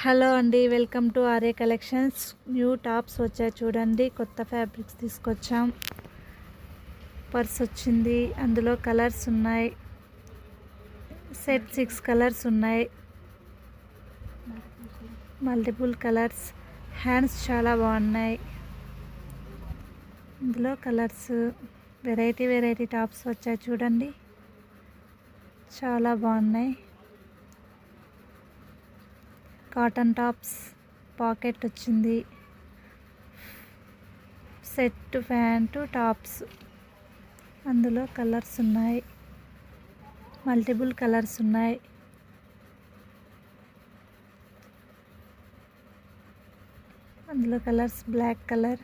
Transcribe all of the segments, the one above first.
Hello అండి, welcome to RA collections. New tops వచ్చాయి చూడండి. కొత్త ఫ్యాబ్రిక్స్ తీసుకొచ్చాం. పర్స్ వచ్చింది, అందులో కలర్స్ ఉన్నాయి. సెట్ 6 కలర్స్ ఉన్నాయి, మల్టిపుల్ కలర్స్. హ్యాండ్స్ చాలా బాగున్నాయి. ఇందులో కలర్స్ వెరైటీ టాప్స్ వచ్చాయి చూడండి, చాలా బాగున్నాయి. కాటన్ టాప్స్, పాకెట్ వచ్చింది, సెట్ ప్యాంటు టాప్స్. అందులో కలర్స్ ఉన్నాయి, మల్టిపుల్ కలర్స్ ఉన్నాయి. అందులో colours black colour,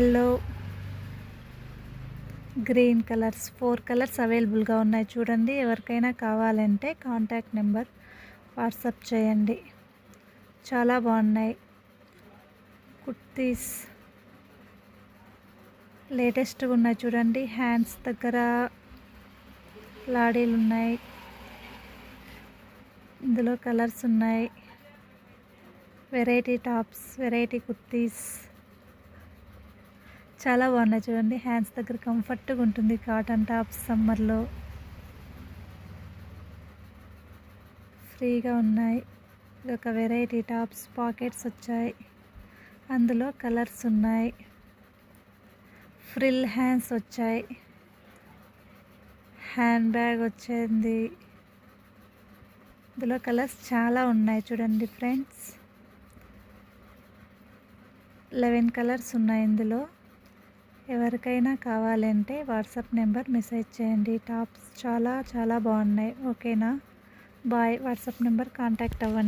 yellow, green colours. 4 colours అవైలబుల్గా ఉన్నాయి చూడండి. ఎవరికైనా కావాలంటే కాంటాక్ట్ నెంబర్ వాట్సాప్ చేయండి. చాలా బాగున్నాయి. కుర్తీస్ లేటెస్ట్గా ఉన్నాయి చూడండి. హ్యాండ్స్ దగ్గర లాడీలు ఉన్నాయి. ఇందులో కలర్స్ ఉన్నాయి. వెరైటీ టాప్స్, వెరైటీ కుర్తీస్ చాలా బాగున్నాయి చూడండి. హ్యాండ్స్ దగ్గర కంఫర్ట్గా ఉంటుంది. కాటన్ టాప్స్ సమ్మర్లో ఫ్రీగా ఉన్నాయి. ఇదొక వెరైటీ టాప్స్, పాకెట్స్ వచ్చాయి. అందులో కలర్స్ ఉన్నాయి. ఫ్రిల్ హ్యాండ్స్ వచ్చాయి. హ్యాండ్ బ్యాగ్ వచ్చింది. ఇందులో కలర్స్ చాలా ఉన్నాయి చూడండి ఫ్రెండ్స్. 11 కలర్స్ ఉన్నాయి ఇందులో. ఎవరికైనా కావాలంటే వాట్సాప్ నెంబర్ మెసేజ్ చేయండి. టాప్స్ చాలా బాగున్నాయి. ఓకేనా? బాయ్. వాట్సాప్ నెంబర్ కాంటాక్ట్ అవ్వండి.